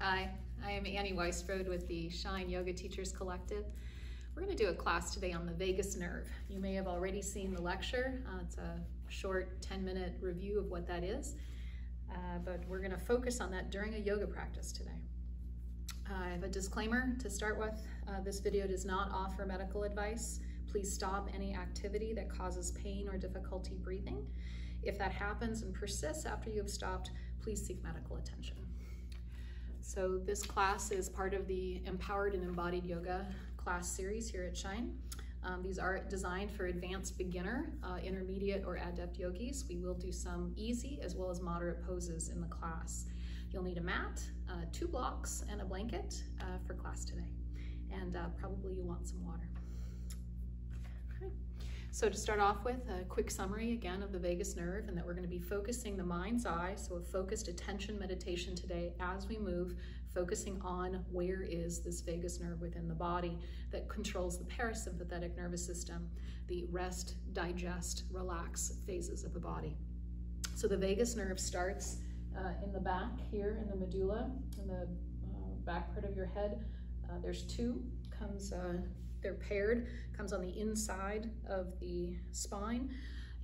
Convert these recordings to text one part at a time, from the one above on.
Hi, I am Annie Weisbrod with the Shine Yoga Teachers Collective. We're going to do a class today on the vagus nerve. You may have already seen the lecture. It's a short 10-minute review of what that is, but we're going to focus on that during a yoga practice today. I have a disclaimer to start with. This video does not offer medical advice. Please stop any activity that causes pain or difficulty breathing. If that happens and persists after you have stopped, please seek medical attention. So this class is part of the Empowered and Embodied Yoga class series here at Shine. These are designed for advanced beginner, intermediate, or adept yogis. We will do some easy as well as moderate poses in the class. You'll need a mat, 2 blocks, and a blanket for class today. And probably you'll want some water. Okay. So to start off with, a quick summary again of the vagus nerve, and that we're going to be focusing the mind's eye, so a focused attention meditation today as we move, focusing on where is this vagus nerve within the body that controls the parasympathetic nervous system, the rest, digest, relax phases of the body. So the vagus nerve starts in the back here in the medulla, in the back part of your head. There's 2, they're paired, comes on the inside of the spine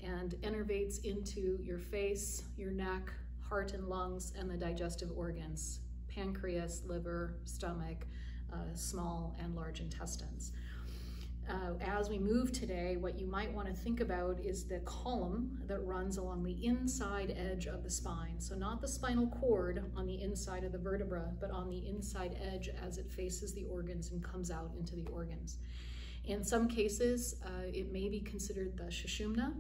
and innervates into your face, your neck, heart and lungs, and the digestive organs, pancreas, liver, stomach, small and large intestines. As we move today, what you might want to think about is the column that runs along the inside edge of the spine. So not the spinal cord on the inside of the vertebra, but on the inside edge as it faces the organs and comes out into the organs. In some cases, it may be considered the Sushumna.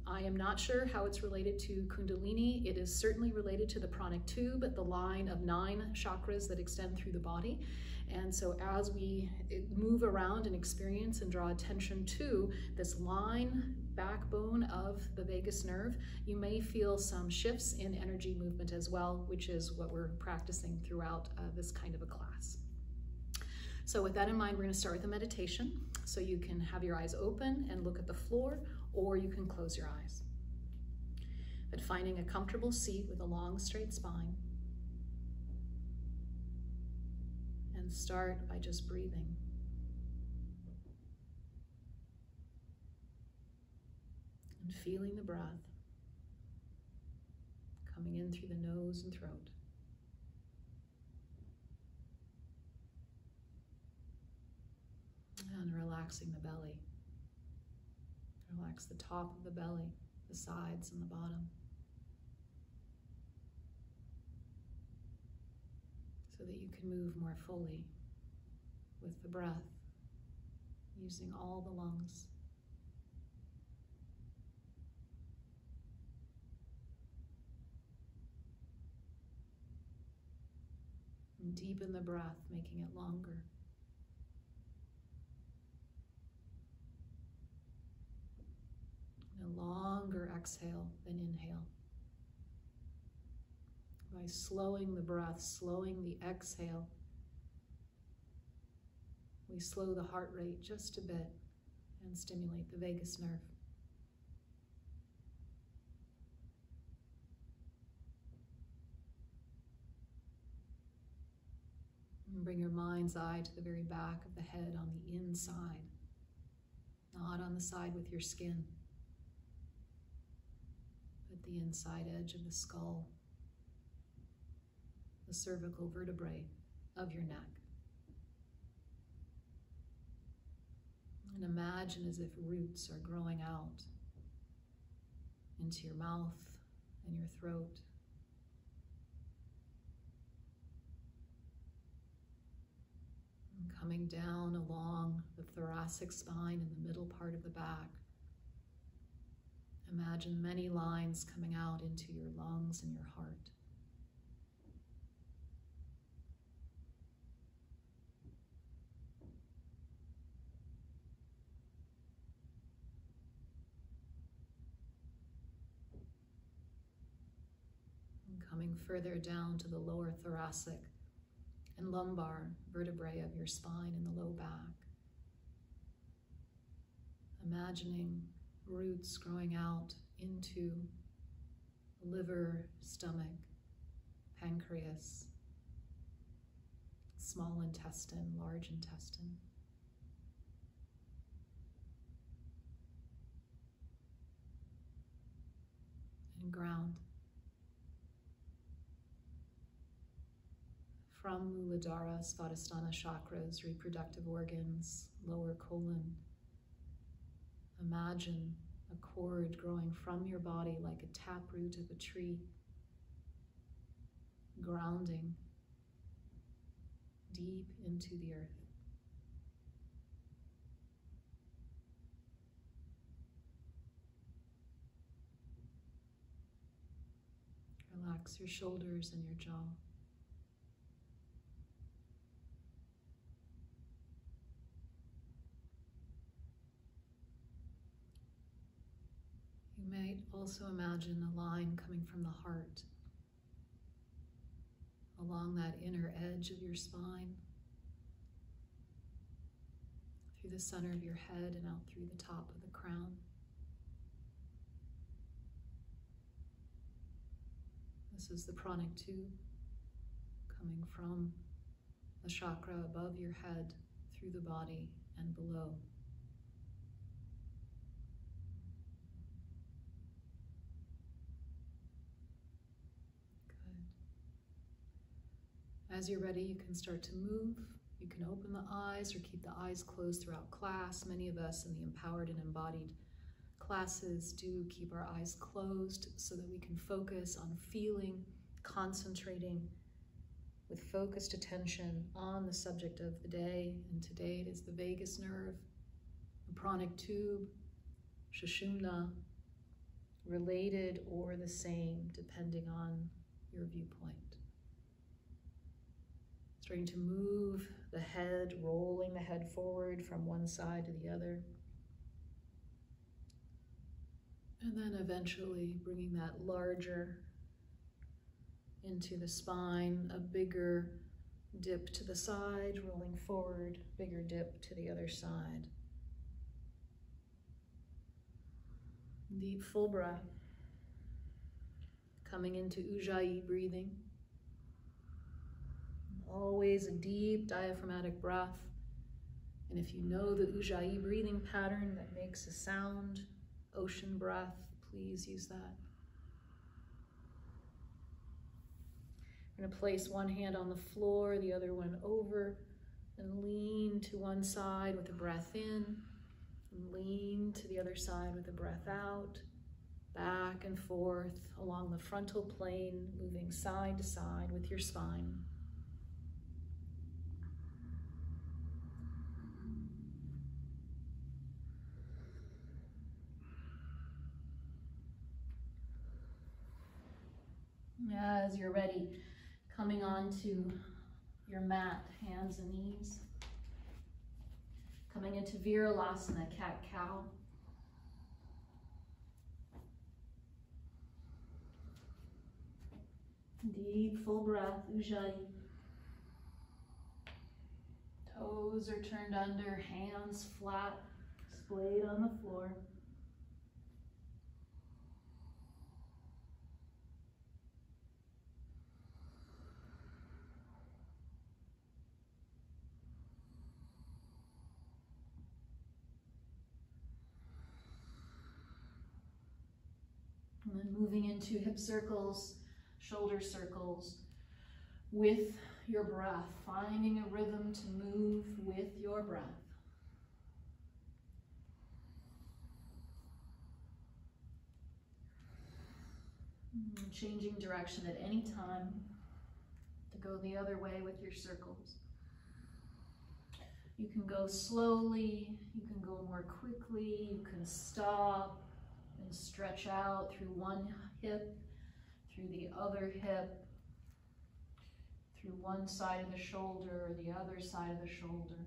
I am not sure how it's related to Kundalini. It is certainly related to the pranic tube, the line of 9 chakras that extend through the body. And so as we move around and experience and draw attention to this line, backbone of the vagus nerve, you may feel some shifts in energy movement as well, which is what we're practicing throughout this kind of a class. So with that in mind, we're going to start with a meditation. So you can have your eyes open and look at the floor, or you can close your eyes. But finding a comfortable seat with a long, straight spine. And start by just breathing. And feeling the breath coming in through the nose and throat. And relaxing the belly. Relax the top of the belly, the sides and the bottom. So that you can move more fully with the breath, using all the lungs. And deepen the breath, making it longer. And a longer exhale than inhale. By slowing the breath, slowing the exhale, we slow the heart rate just a bit and stimulate the vagus nerve. And bring your mind's eye to the very back of the head on the inside, not on the side with your skin, but the inside edge of the skull, the cervical vertebrae of your neck. And imagine as if roots are growing out into your mouth and your throat. And coming down along the thoracic spine in the middle part of the back. Imagine many lines coming out into your lungs and your heart. Coming further down to the lower thoracic and lumbar vertebrae of your spine in the low back. Imagining roots growing out into liver, stomach, pancreas, small intestine, large intestine. And ground. From Muladhara, Svadhisthana chakras, reproductive organs, lower colon. Imagine a cord growing from your body like a taproot of a tree, grounding deep into the earth. Relax your shoulders and your jaw. You might also imagine a line coming from the heart along that inner edge of your spine, through the center of your head and out through the top of the crown. This is the pranic tube coming from the chakra above your head, through the body and below. As you're ready, you can start to move. You can open the eyes or keep the eyes closed throughout class. Many of us in the Empowered and Embodied classes do keep our eyes closed so that we can focus on feeling, concentrating with focused attention on the subject of the day. And today it is the vagus nerve, the pranic tube, Sushumna, related or the same depending on your viewpoint. Starting to move the head, rolling the head forward from one side to the other. And then eventually bringing that larger into the spine, a bigger dip to the side, rolling forward, bigger dip to the other side. Deep full breath. Coming into Ujjayi breathing. Always a deep diaphragmatic breath. And if you know the Ujjayi breathing pattern that makes a sound, ocean breath, please use that. I'm going to place one hand on the floor, the other one over, and lean to one side with a breath in, and lean to the other side with a breath out, back and forth along the frontal plane, moving side to side with your spine. As you're ready, coming onto your mat, hands and knees. Coming into Virasana, cat-cow. Deep, full breath, Ujjayi. Toes are turned under, hands flat, splayed on the floor. And then moving into hip circles, shoulder circles with your breath, finding a rhythm to move with your breath. Changing direction at any time to go the other way with your circles. You can go slowly, you can go more quickly, you can stop and stretch out through one hip, through the other hip, through one side of the shoulder or the other side of the shoulder.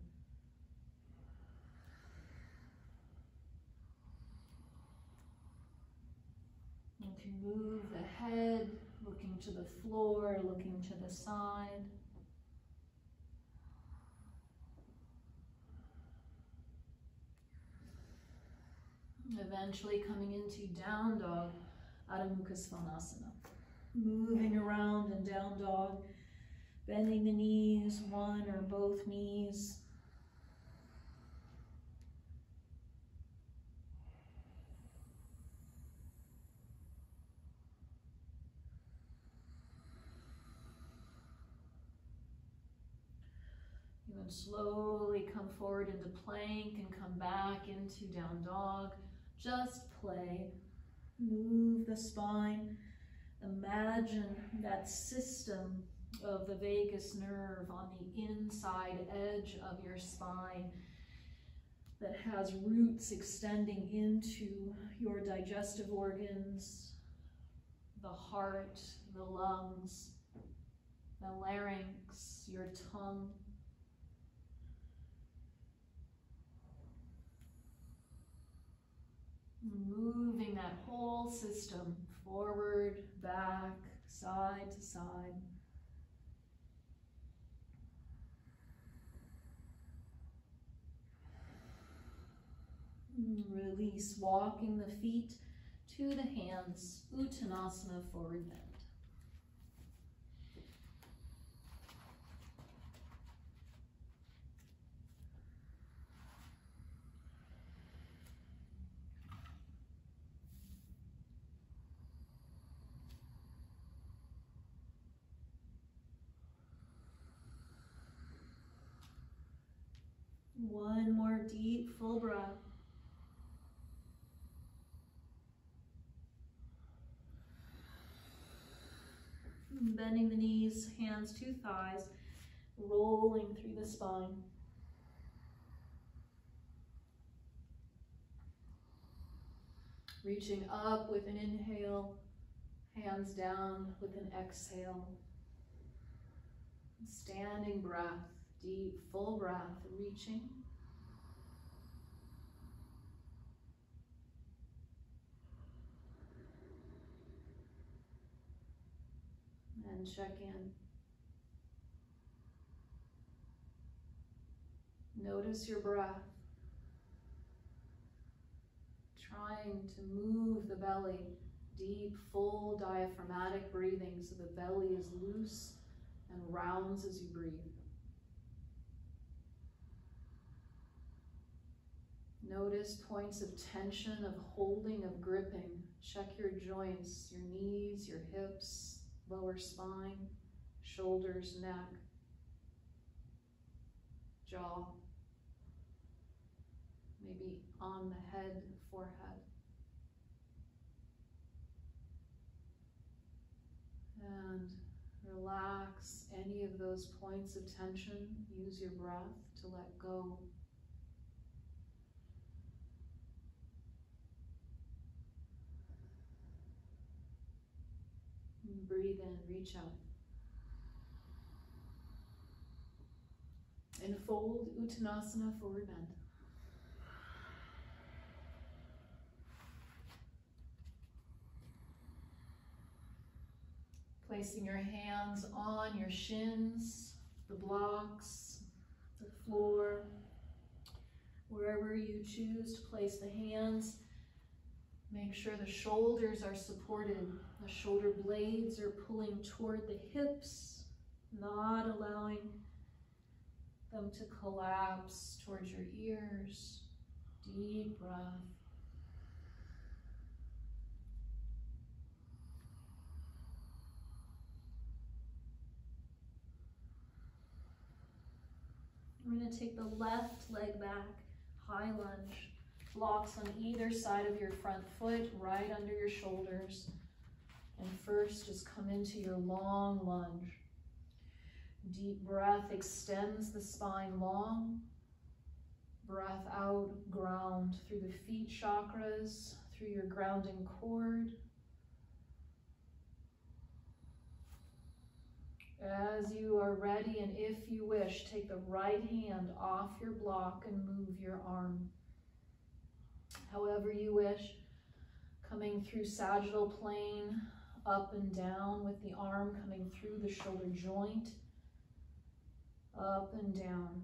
You can move the head, looking to the floor, looking to the side. Eventually coming into down dog, Adho Mukha Svanasana. Moving around in down dog, Bending the knees, one or both knees. And then slowly come forward into plank and come back into down dog. Just play. Move the spine. Imagine that system of the vagus nerve on the inside edge of your spine that has roots extending into your digestive organs, the heart, the lungs, the larynx, your tongue. Moving that whole system forward, back, side to side. Release, walking the feet to the hands, Uttanasana, forward bend. One more deep, full breath. Bending the knees, hands to thighs, rolling through the spine. Reaching up with an inhale, hands down with an exhale. Standing breath, deep, full breath, reaching. And check in. Notice your breath. Trying to move the belly, deep, full diaphragmatic breathing so the belly is loose and rounds as you breathe. Notice points of tension, of holding, of gripping. Check your joints, your knees, your hips, lower spine, shoulders, neck, jaw, maybe on the head, forehead. And relax any of those points of tension. Use your breath to let go. And breathe in, reach out. And fold, Uttanasana, forward bend. Placing your hands on your shins, the blocks, the floor, wherever you choose to place the hands. Make sure the shoulders are supported. The shoulder blades are pulling toward the hips, not allowing them to collapse towards your ears. Deep breath. We're going to take the left leg back, high lunge. Blocks on either side of your front foot, right under your shoulders. And first, just come into your long lunge. Deep breath extends the spine long. Breath out, ground through the feet chakras, through your grounding cord. As you are ready, and if you wish, take the right hand off your block and move your arm. However you wish, coming through sagittal plane, up and down with the arm coming through the shoulder joint, up and down,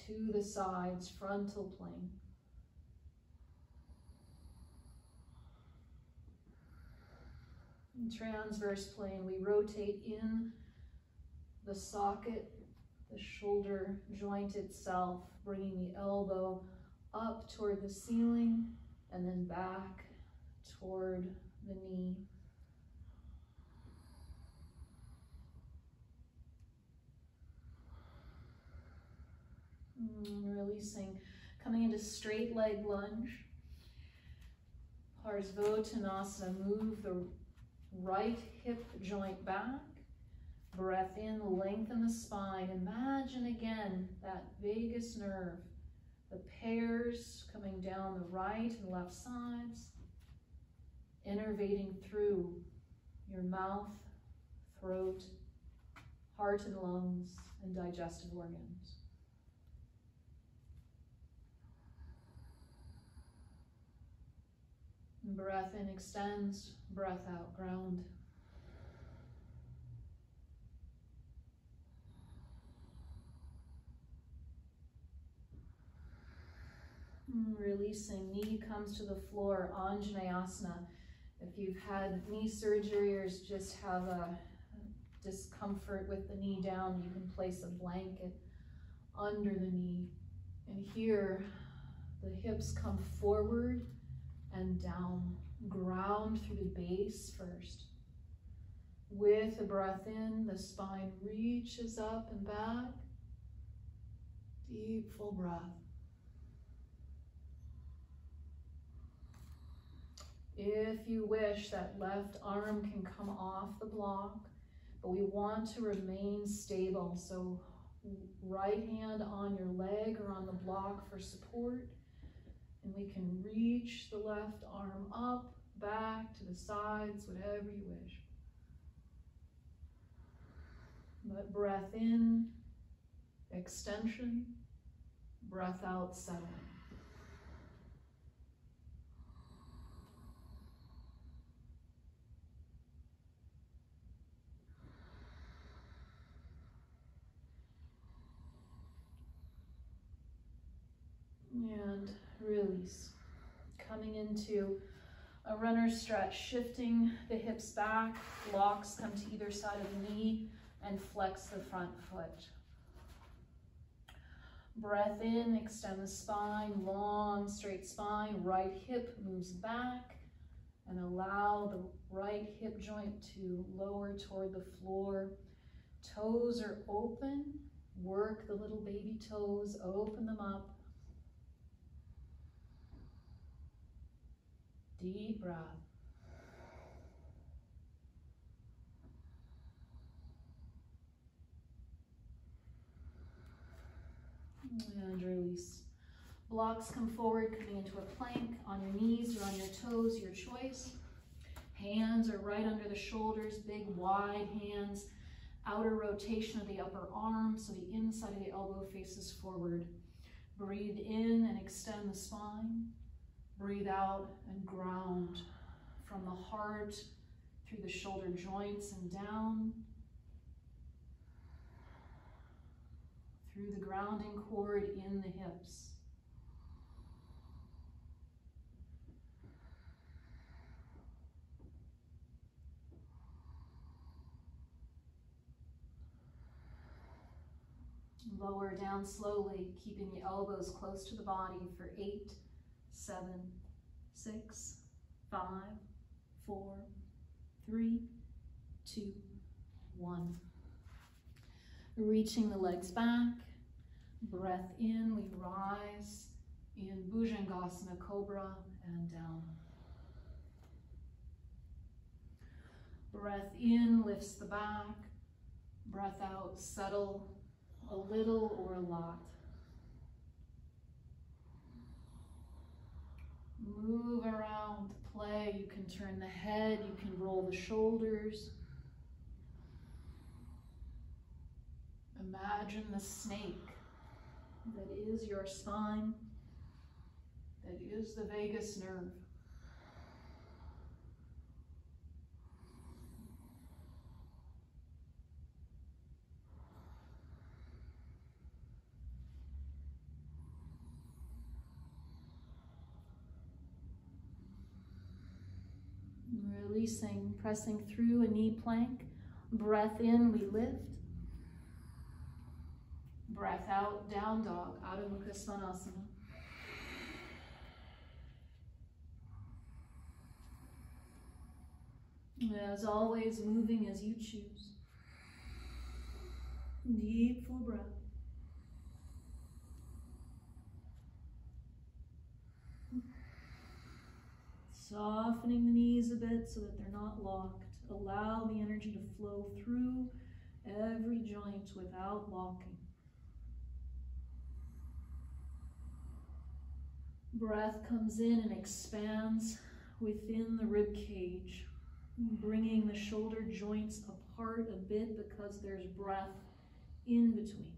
to the sides, frontal plane. In transverse plane, we rotate in the socket, the shoulder joint itself, bringing the elbow up toward the ceiling and then back toward the knee. Releasing, coming into straight leg lunge. Parsvottanasana, move the right hip joint back. Breath in, lengthen the spine. Imagine again that vagus nerve, the pairs coming down the right and left sides, innervating through your mouth, throat, heart and lungs, and digestive organs. Breath in extends, breath out, ground. Releasing, knee comes to the floor, Anjaneyasana. If you've had knee surgery or just have a discomfort with the knee down, you can place a blanket under the knee. And here, the hips come forward and down. Ground through the base first. With a breath in, the spine reaches up and back. Deep, full breath. If you wish, that left arm can come off the block, but we want to remain stable. So right hand on your leg or on the block for support. And we can reach the left arm up, back, to the sides, whatever you wish. But breath in, extension, breath out, settling. And release. Coming into a runner stretch, shifting the hips back, blocks come to either side of the knee, and flex the front foot. Breath in, extend the spine, long straight spine, right hip moves back, and allow the right hip joint to lower toward the floor. Toes are open, work the little baby toes, open them up. Deep breath. And release. Blocks come forward, coming into a plank on your knees or on your toes, your choice. Hands are right under the shoulders, big wide hands. Outer rotation of the upper arm, so the inside of the elbow faces forward. Breathe in and extend the spine. Breathe out and ground from the heart through the shoulder joints and down. Through the grounding cord in the hips. Lower down slowly, keeping the elbows close to the body for 8, 7, 6, 5, 4, 3, 2, 1. Reaching the legs back, breath in, we rise in Bhujangasana, Cobra, and down. Breath in, lifts the back, breath out, settle a little or a lot. Move around, play. You can turn the head, you can roll the shoulders. Imagine the snake that is your spine, that is the vagus nerve. Releasing, pressing through a knee plank. Breath in, we lift. Breath out, down dog, Adho Mukha Svanasana. As always, moving as you choose. Deep, full breath. Softening the knees a bit so that they're not locked. Allow the energy to flow through every joint without locking. Breath comes in and expands within the rib cage, bringing the shoulder joints apart a bit because there's breath in between.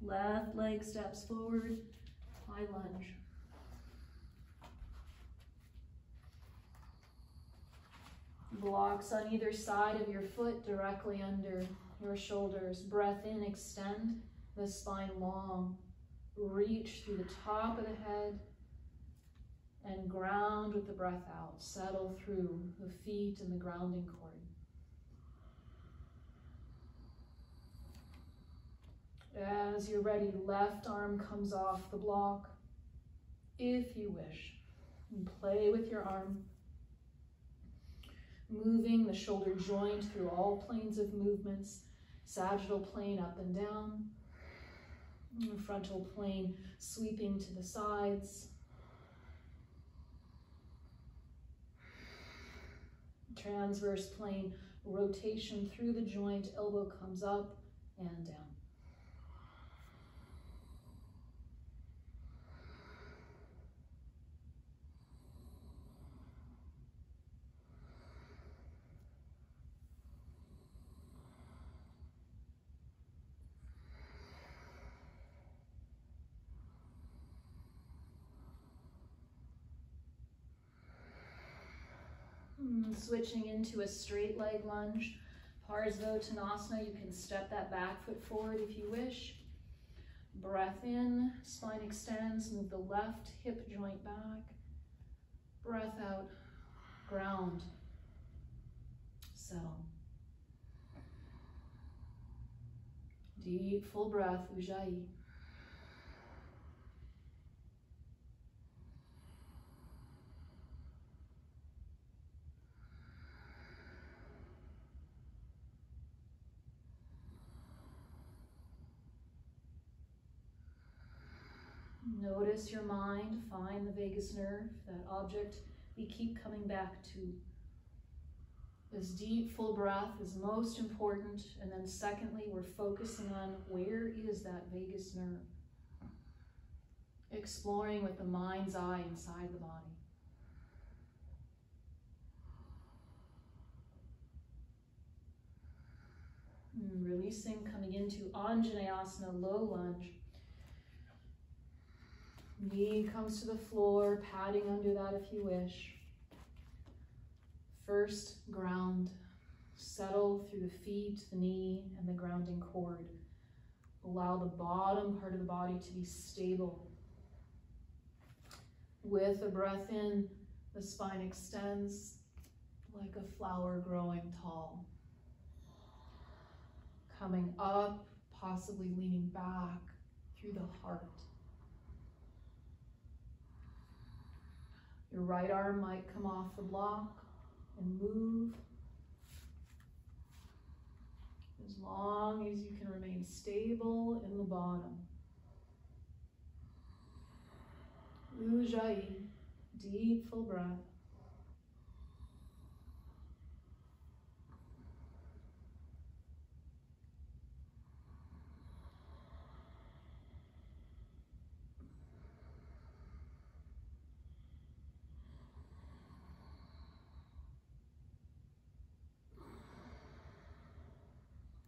Left leg steps forward, high lunge. Blocks on either side of your foot directly under your shoulders. Breath in, extend the spine long. Reach through the top of the head and ground with the breath out. Settle through the feet and the grounding cord. As you're ready, left arm comes off the block, if you wish. And play with your arm, moving the shoulder joint through all planes of movements, sagittal plane up and down, frontal plane sweeping to the sides, transverse plane rotation through the joint, elbow comes up and down. Switching into a straight leg lunge, Parsvottanasana. You can step that back foot forward if you wish. Breath in, spine extends, move the left hip joint back. Breath out, ground, settle. Deep, full breath, Ujjayi. Notice your mind, find the vagus nerve, that object we keep coming back to. This deep, full breath is most important, and then secondly, we're focusing on where is that vagus nerve? Exploring with the mind's eye inside the body. Releasing, coming into Anjaneyasana, low lunge. Knee comes to the floor, padding under that if you wish. First, ground. Settle through the feet, the knee, and the grounding cord. Allow the bottom part of the body to be stable. With a breath in, the spine extends like a flower growing tall. Coming up, possibly leaning back through the heart. Your right arm might come off the block and move as long as you can remain stable in the bottom. Ujjayi, deep, full breath.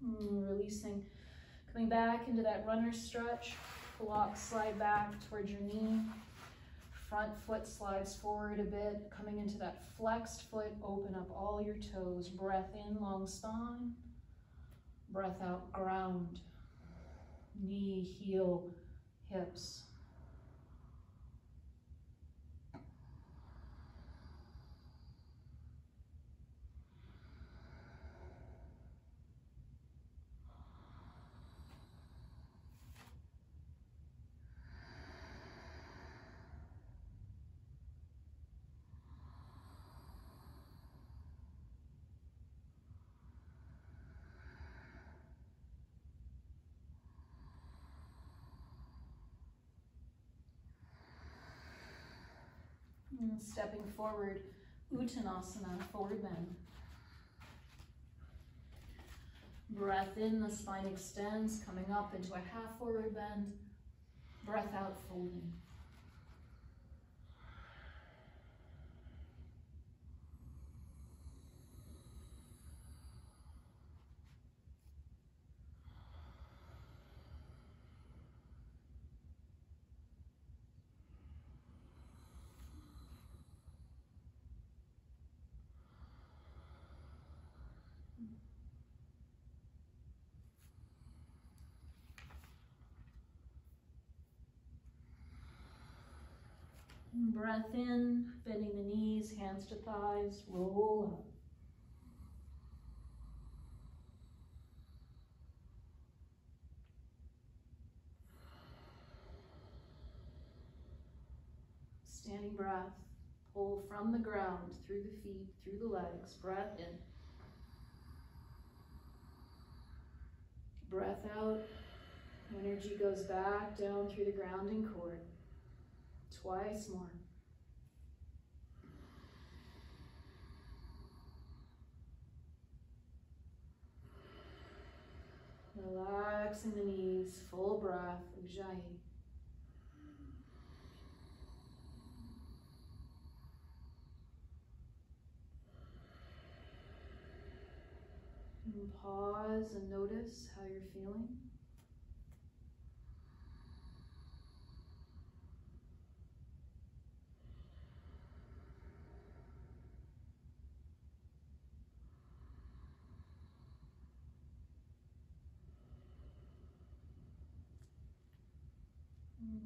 Releasing, coming back into that runner stretch. Block, slide back towards your knee. Front foot slides forward a bit. Coming into that flexed foot, open up all your toes. Breath in, long spine. Breath out, ground. Knee, heel, hips. And stepping forward, Uttanasana, forward bend. Breath in, the spine extends, coming up into a half forward bend. Breath out, folding. Breath in, bending the knees, hands to thighs, roll up. Standing breath, pull from the ground, through the feet, through the legs, breath in. Breath out, energy goes back down through the grounding cord. Twice more. Relaxing the knees, full breath, Ujjayi. And pause and notice how you're feeling.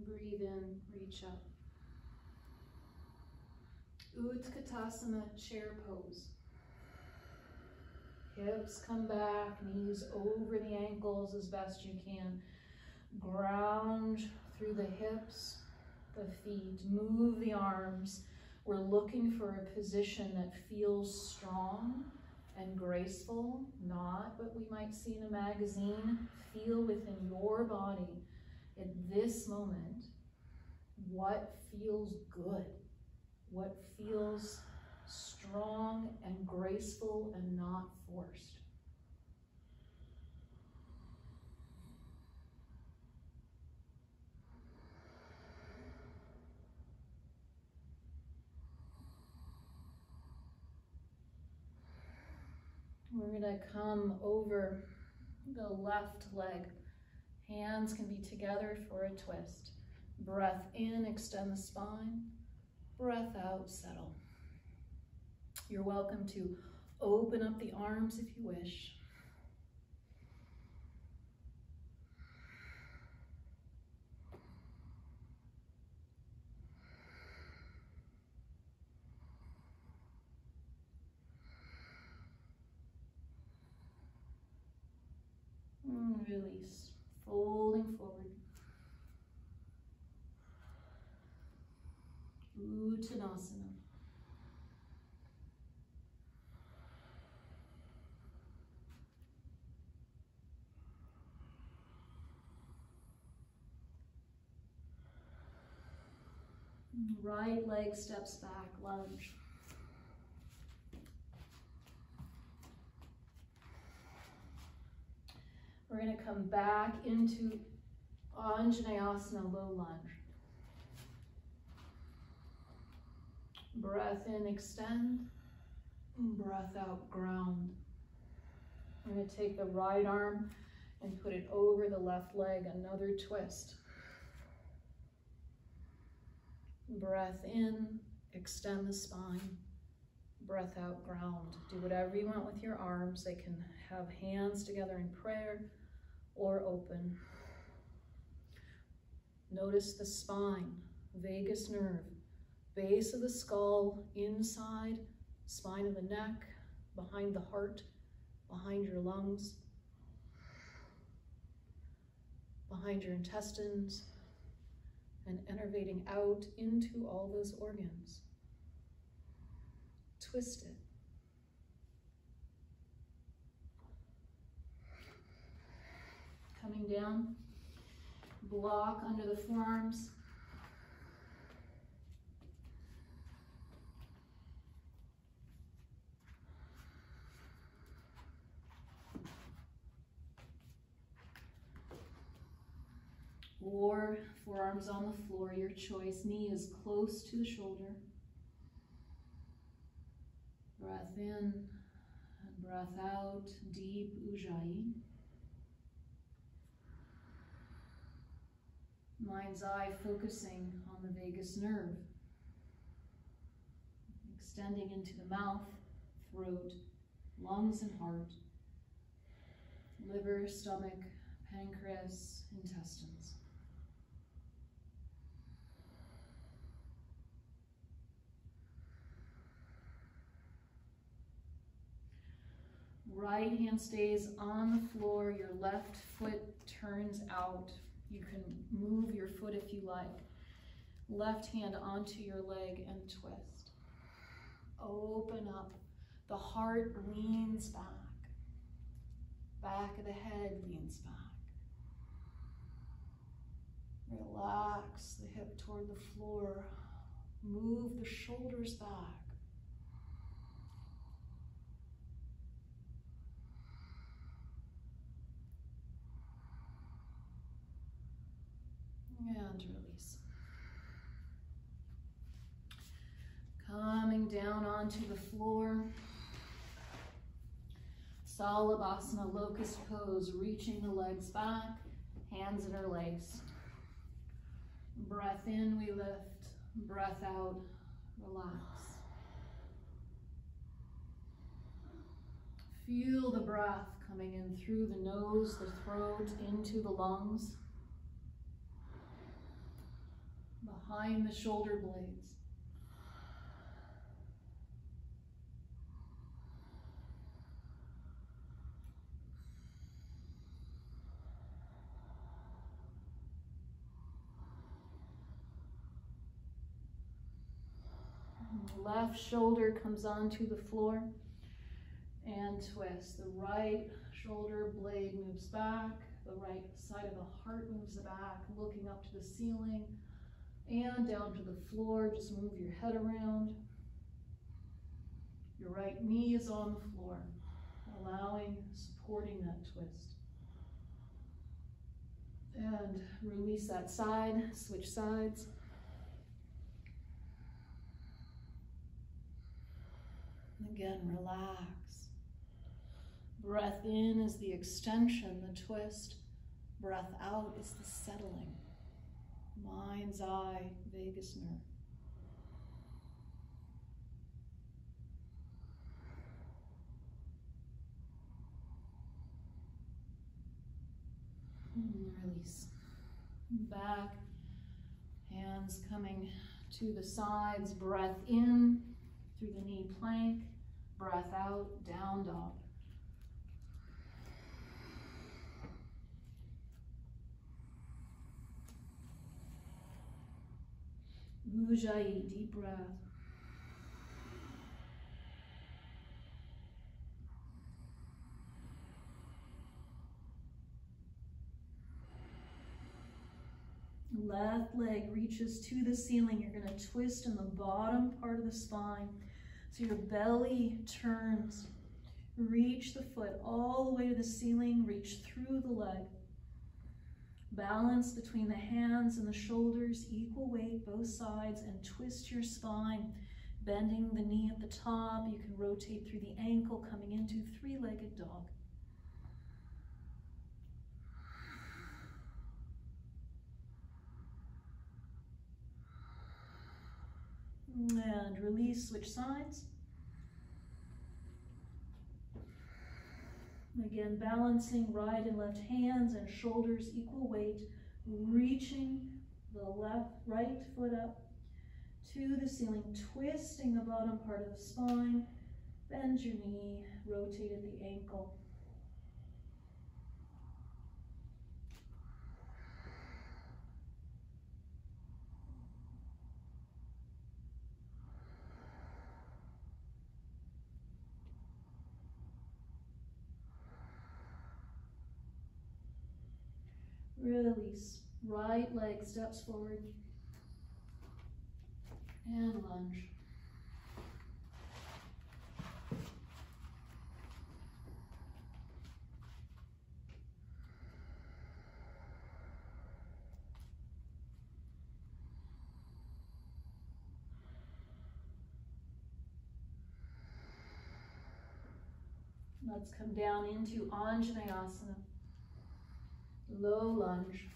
Breathe in, reach up. Utkatasana, chair pose. Hips come back, knees over the ankles as best you can. Ground through the hips, the feet, move the arms. We're looking for a position that feels strong and graceful, not what we might see in a magazine. Feel within your body at this moment what feels good, what feels strong and graceful and not forced. We're going to come over the left leg. Hands can be together for a twist. Breath in, extend the spine. Breath out, settle. You're welcome to open up the arms if you wish. Release, folding forward. Uttanasana. Right leg steps back, lunge. We're going to come back into Anjaneyasana, low lunge. Breath in, extend. Breath out, ground. I'm going to take the right arm and put it over the left leg, another twist. Breath in, extend the spine. Breath out, ground. Do whatever you want with your arms. They can have hands together in prayer or open. Notice the spine, vagus nerve, base of the skull, inside, spine of the neck, behind the heart, behind your lungs, behind your intestines, and innervating out into all those organs. Twist it. Coming down, block under the forearms. or forearms on the floor, your choice. Knee is close to the shoulder. Breath in and breath out, deep Ujjayi. Mind's eye focusing on the vagus nerve, extending into the mouth, throat, lungs and heart, liver, stomach, pancreas, intestines. Right hand stays on the floor, your left foot turns out. You can move your foot if you like. Left hand onto your leg and twist. Open up. The heart leans back. Back of the head leans back. Relax the hip toward the floor. Move the shoulders back. And release. Coming down onto the floor. Salabhasana, locust pose, reaching the legs back, hands interlaced. Breath in, we lift. Breath out, relax. Feel the breath coming in through the nose, the throat, into the lungs, behind the shoulder blades. Left shoulder comes onto the floor and twist. The right shoulder blade moves back. The right side of the heart moves back, looking up to the ceiling and down to the floor. Just move your head around. Your right knee is on the floor, allowing, supporting that twist. And release that side, switch sides. Again, relax. Breath in is the extension, the twist. Breath out is the settling. Mind's eye, vagus nerve. Release. Back, hands coming to the sides. Breath in through the knee plank. Breath out, down dog. Ujjayi, deep breath. Left leg reaches to the ceiling. You're going to twist in the bottom part of the spine. So your belly turns. Reach the foot all the way to the ceiling. Reach through the leg. Balance between the hands and the shoulders. Equal weight, both sides. And twist your spine. Bending the knee at the top. You can rotate through the ankle, coming into three-legged dog. And release, switch sides. Again, balancing right and left hands and shoulders, equal weight, reaching the right foot up to the ceiling, twisting the bottom part of the spine, bend your knee, rotate at the ankle. Release. Right leg steps forward. And lunge. Let's come down into Anjaneyasana, low lunge.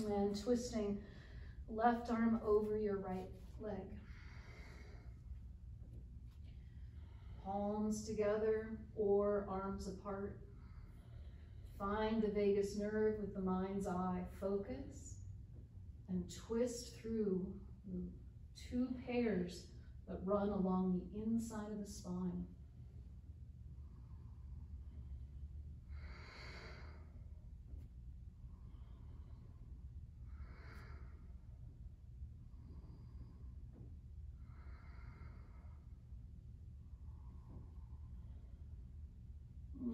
And twisting left arm over your right leg. Palms together or arms apart. Find the vagus nerve with the mind's eye. Focus and twist through the two pairs that run along the inside of the spine.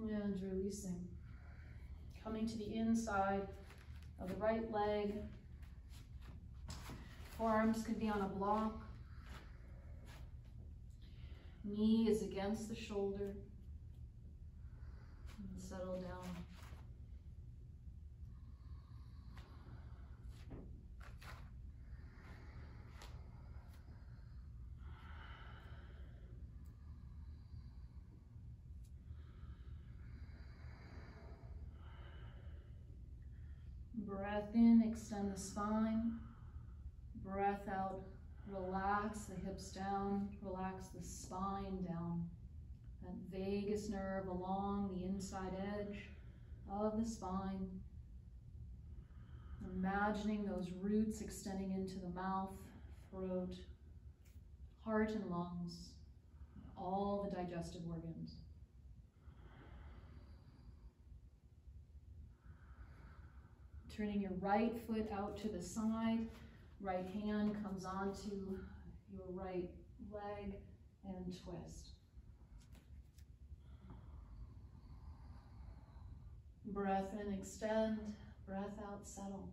And releasing. Coming to the inside of the right leg. Forearms could be on a block. Knee is against the shoulder. And settle down. Breath in, extend the spine. Breath out, relax the hips down, relax the spine down. That vagus nerve along the inside edge of the spine. Imagining those roots extending into the mouth, throat, heart and lungs, all the digestive organs. Turning your right foot out to the side, right hand comes onto your right leg and twist. Breath in, extend, breath out, settle.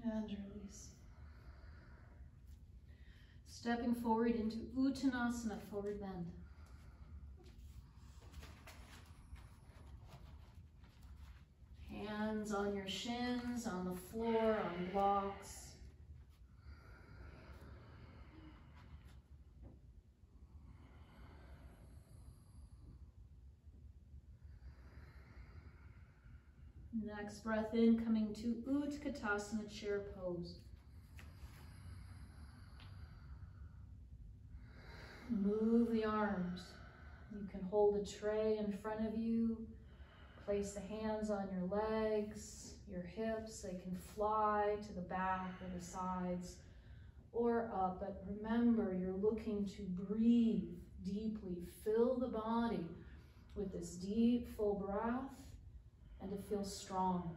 And release. Stepping forward into Uttanasana, forward bend. Hands on your shins, on the floor, on blocks. Next breath in, coming to Utkatasana, chair pose. Move the arms. You can hold a tray in front of you. Place the hands on your legs, your hips. They can fly to the back or the sides or up. But remember, you're looking to breathe deeply. Fill the body with this deep, full breath and to feel strong,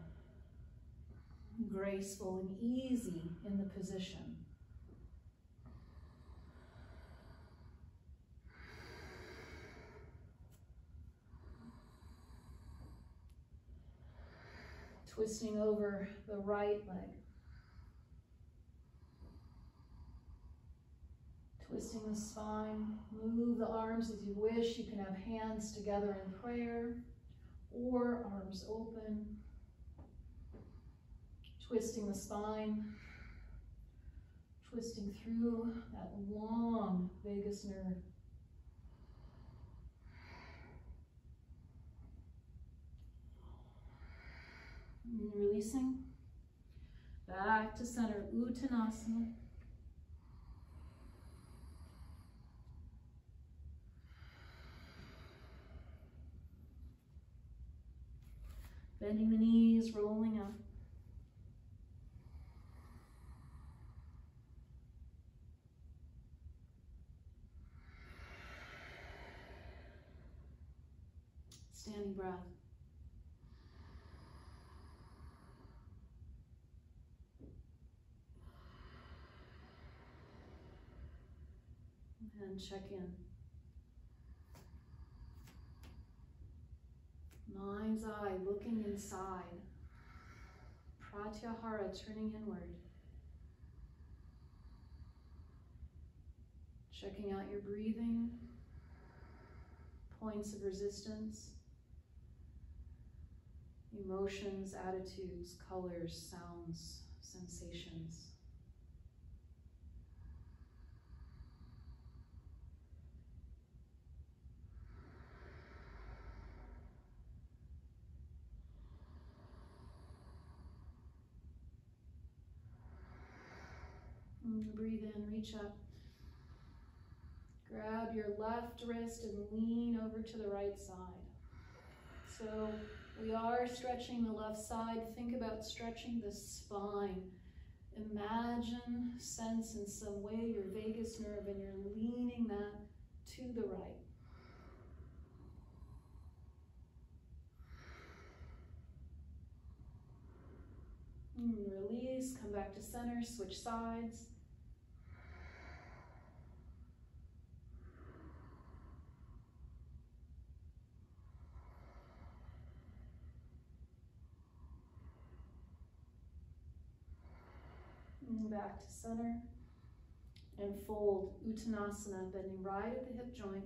graceful, and easy in the position. Twisting over the right leg. Twisting the spine. Move the arms as you wish. You can have hands together in prayer or arms open. Twisting the spine. Twisting through that long vagus nerve. And releasing back to center, Uttanasana. Bending the knees, rolling up. Standing breath. And check in. Mind's eye looking inside. Pratyahara turning inward. Checking out your breathing, points of resistance, emotions, attitudes, colors, sounds, sensations. And breathe in, reach up. Grab your left wrist and lean over to the right side. So we are stretching the left side. Think about stretching the spine. Imagine, sense in some way your vagus nerve, and you're leaning that to the right. And release, come back to center, switch sides. And back to center. And fold, Uttanasana, bending right at the hip joint.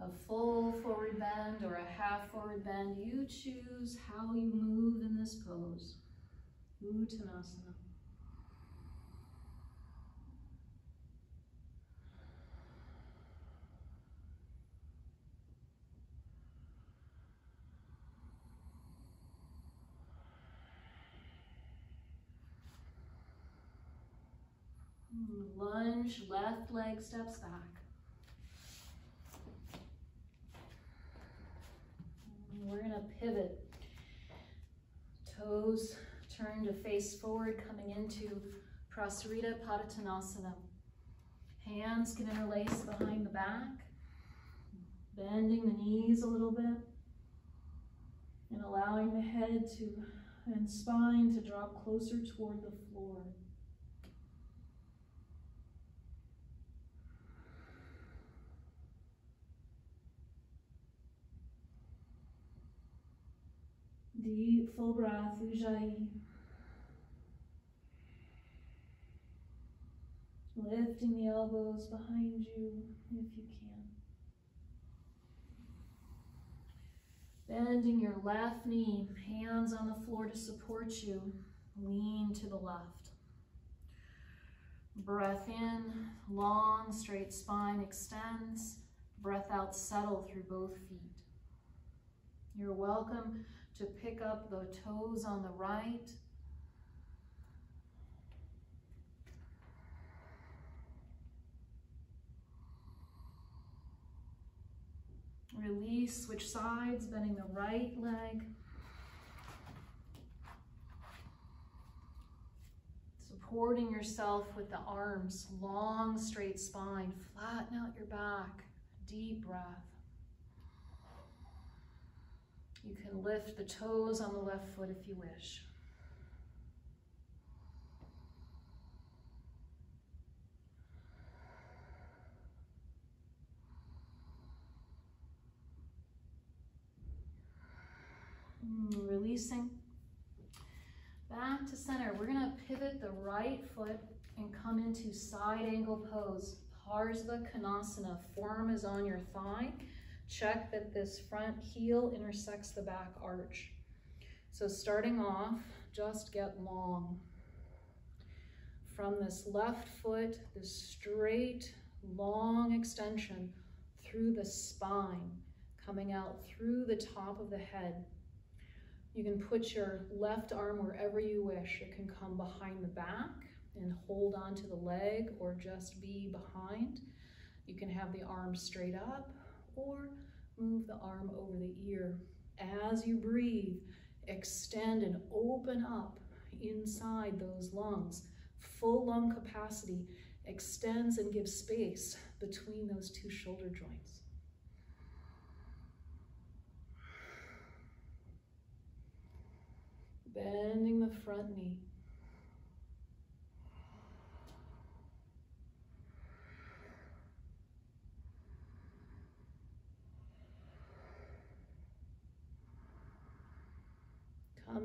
A full forward bend or a half forward bend. You choose how you move in this pose. Uttanasana. Lunge, left leg steps back. We're going to pivot. Toes turn to face forward, coming into Prasarita Padottanasana. Hands can interlace behind the back, bending the knees a little bit, and allowing the head and spine to drop closer toward the floor. Deep, full breath, Ujjayi. Lifting the elbows behind you if you can. Bending your left knee, hands on the floor to support you. Lean to the left. Breath in, long, straight spine extends. Breath out, settle through both feet. You're welcome to pick up the toes on the right. Release, switch sides, bending the right leg. Supporting yourself with the arms, long, straight spine. Flatten out your back, deep breath. You can lift the toes on the left foot if you wish. Releasing. Back to center. We're going to pivot the right foot and come into side angle pose. Parsva Konasana. Form is on your thigh. Check that this front heel intersects the back arch. So starting off, just get long. From this left foot, this straight, long extension through the spine, coming out through the top of the head. You can put your left arm wherever you wish. It can come behind the back and hold onto the leg or just be behind. You can have the arm straight up or move the arm over the ear. As you breathe, extend and open up inside those lungs. Full lung capacity extends and gives space between those two shoulder joints. Bending the front knee.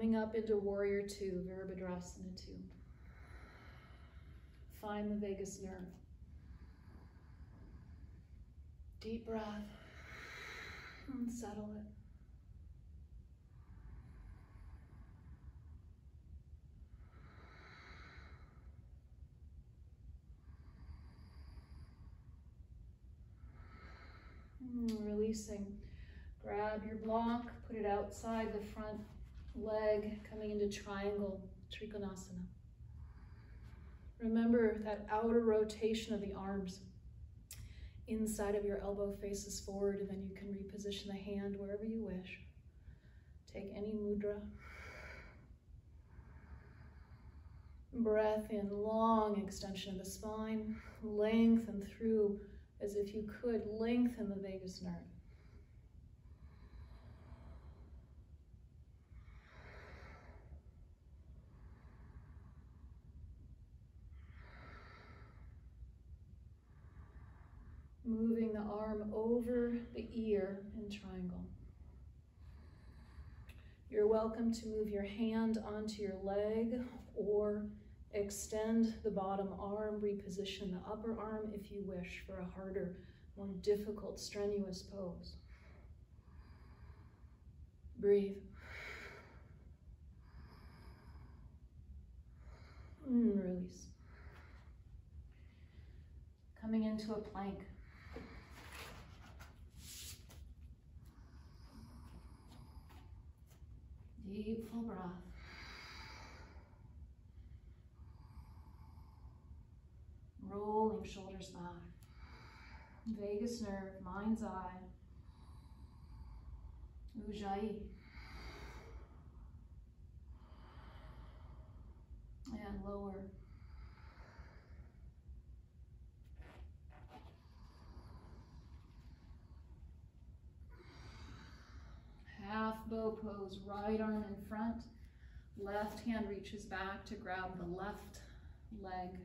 Coming up into Warrior Two, Virabhadrasana 2. Find the vagus nerve. Deep breath and settle it. Releasing. Grab your block, put it outside the front leg, coming into triangle, Trikonasana. Remember that outer rotation of the arms. Inside of your elbow faces forward, and then you can reposition the hand wherever you wish. Take any mudra. Breath in, long extension of the spine. Lengthen through as if you could lengthen the vagus nerve. Moving the arm over the ear in triangle. You're welcome to move your hand onto your leg or extend the bottom arm, reposition the upper arm if you wish for a harder, more difficult, strenuous pose. Breathe. Release. Coming into a plank. Deep, full breath. Rolling shoulders back. Vagus nerve, mind's eye. Ujjayi. And lower. Half bow pose, right arm in front, left hand reaches back to grab the left leg.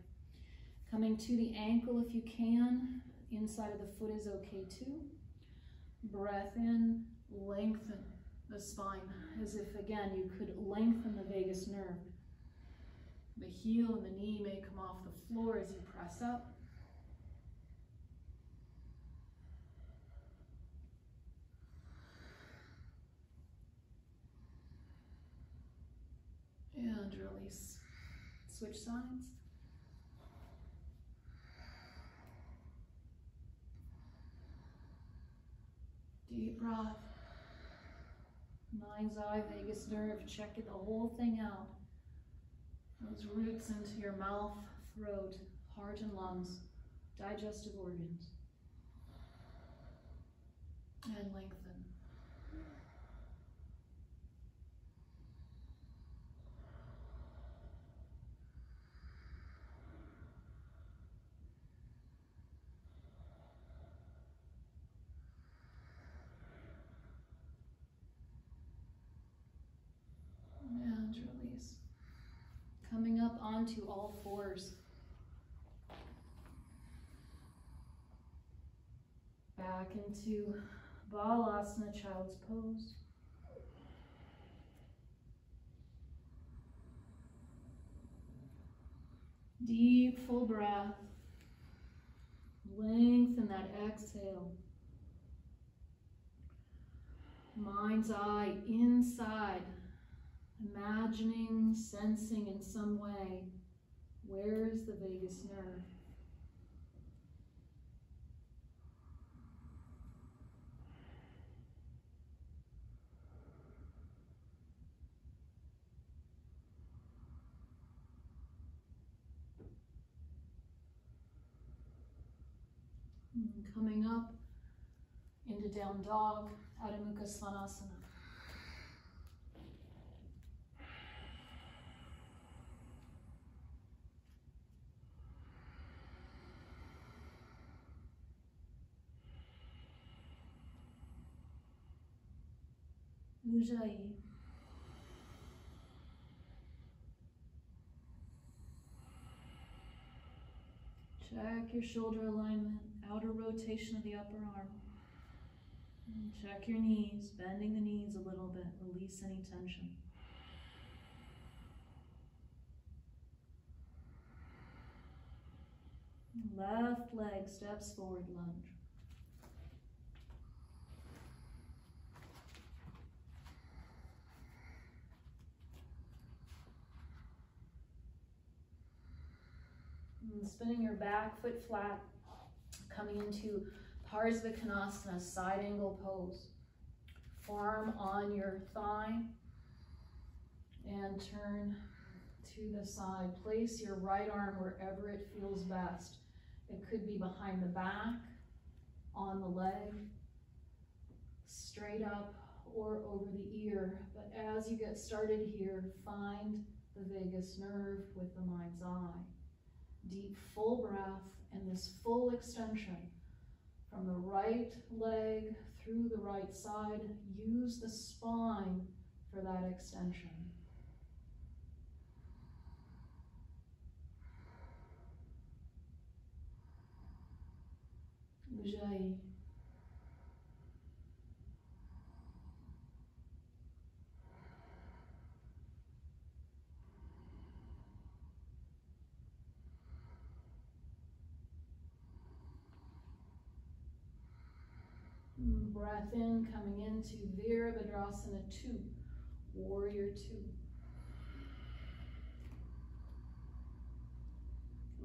Coming to the ankle if you can, inside of the foot is okay too. Breath in, lengthen the spine, as if again you could lengthen the vagus nerve. The heel and the knee may come off the floor as you press up. And release. Switch sides. Deep breath. Mind's eye, vagus nerve, check it, the whole thing out. Those roots into your mouth, throat, heart and lungs, digestive organs. And lengthen. And release. Coming up onto all fours. Back into Balasana, child's pose. Deep, full breath. Lengthen that exhale. Mind's eye inside. Imagining, sensing in some way, where is the vagus nerve? And coming up into down dog, Adho Mukha Svanasana. Ujjayi. Check your shoulder alignment, outer rotation of the upper arm. And check your knees, bending the knees a little bit, release any tension. Left leg steps forward, lunge. And spinning your back foot flat, coming into Parsvakonasana, side angle pose. Forearm on your thigh and turn to the side. Place your right arm wherever it feels best. It could be behind the back, on the leg, straight up or over the ear. But as you get started here, find the vagus nerve with the mind's eye. Deep full breath and this full extension from the right leg through the right side. Use the spine for that extension. Ujjayi. Breath in, coming into Virabhadrasana 2, Warrior 2.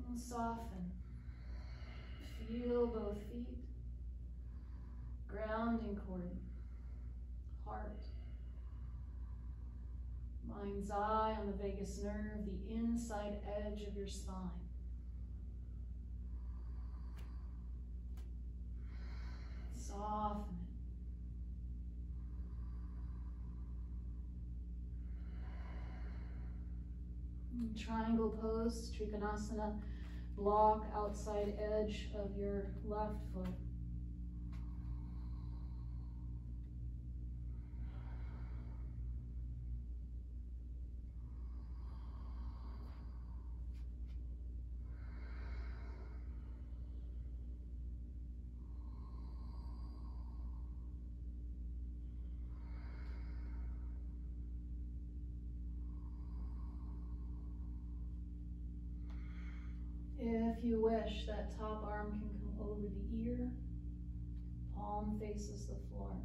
And soften. Feel both feet. Grounding cord. Heart. Mind's eye on the vagus nerve, the inside edge of your spine. Soften it. Triangle pose, Trikonasana, block outside edge of your left foot. If you wish, that top arm can come over the ear, palm faces the floor.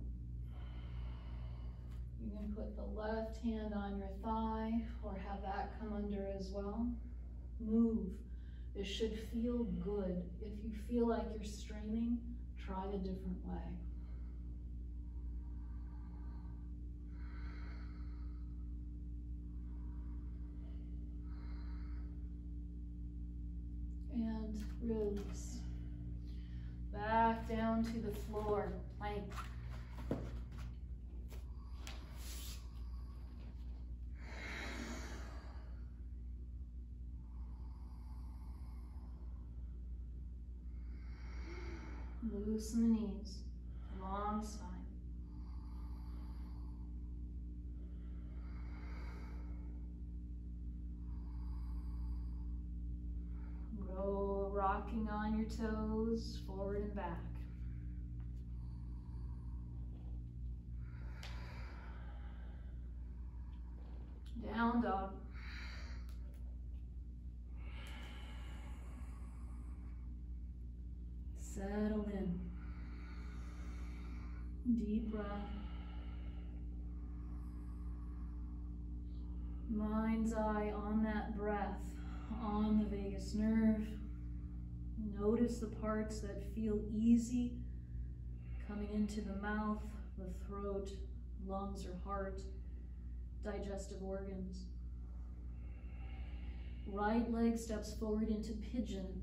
You can put the left hand on your thigh or have that come under as well. Move. This should feel good. If you feel like you're straining, try a different way. And release. Back down to the floor, plank. Loosen the knees, long spine. Go rocking on your toes, forward and back. Down dog. Settle in. Deep breath. Mind's eye on that breath, on the vagus nerve. Notice the parts that feel easy coming into the mouth, the throat, lungs or heart, digestive organs. Right leg steps forward into pigeon.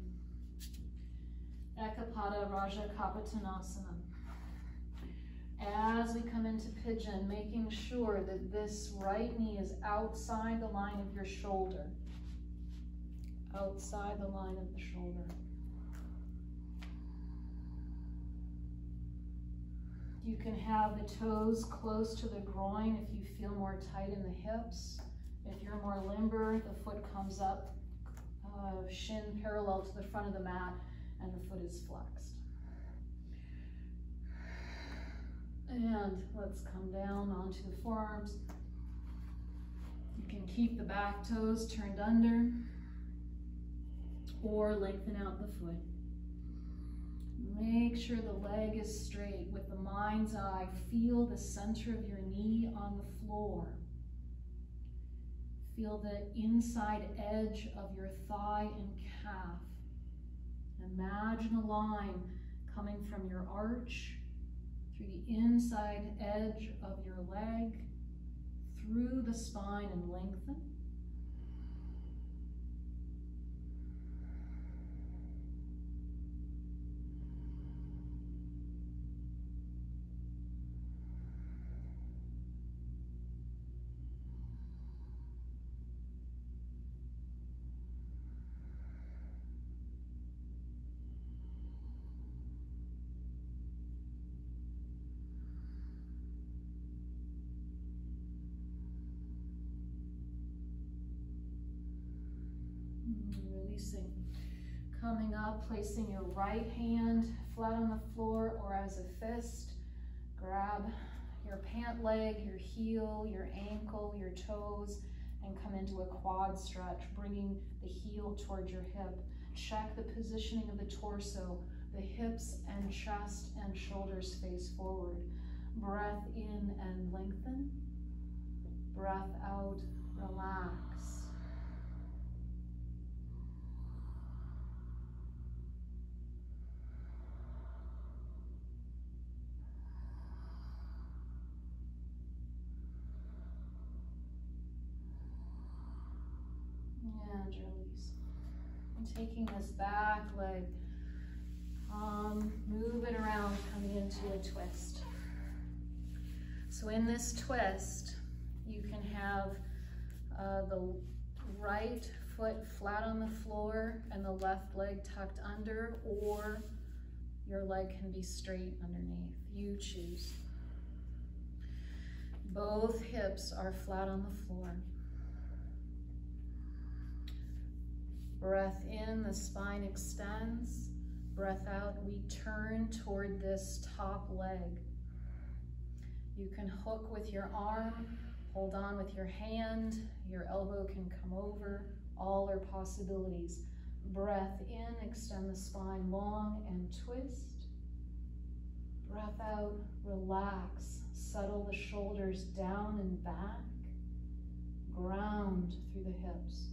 Ekapada Raja Kapotanasana. As we come into pigeon, making sure that this right knee is outside the line of your shoulder. Outside the line of the shoulder. You can have the toes close to the groin if you feel more tight in the hips. If you're more limber, the foot comes up, shin parallel to the front of the mat, and the foot is flexed. And let's come down onto the forearms. You can keep the back toes turned under, or lengthen out the foot. Make sure the leg is straight. With the mind's eye, feel the center of your knee on the floor. Feel the inside edge of your thigh and calf. Imagine a line coming from your arch, through the inside edge of your leg, through the spine, and lengthen. Releasing. Coming up, placing your right hand flat on the floor or as a fist. Grab your pant leg, your heel, your ankle, your toes, and come into a quad stretch, bringing the heel towards your hip. Check the positioning of the torso. The hips and chest and shoulders face forward. Breath in and lengthen. Breath out, relax. And release. And taking this back leg, move it around, coming into a twist. So in this twist, you can have the right foot flat on the floor and the left leg tucked under, or your leg can be straight underneath. You choose. Both hips are flat on the floor. Breath in, the spine extends. Breath out, we turn toward this top leg. You can hook with your arm, hold on with your hand, your elbow can come over. All are possibilities. Breath in, extend the spine long and twist. Breath out, relax. Settle the shoulders down and back. Ground through the hips.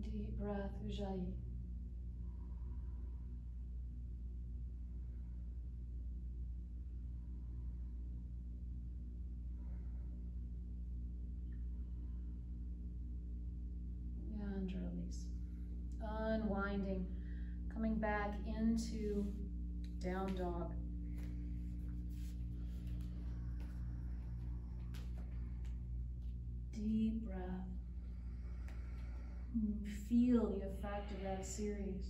Deep breath, Ujjayi. And release. Unwinding, coming back into down dog. Deep breath. Feel the effect of that series.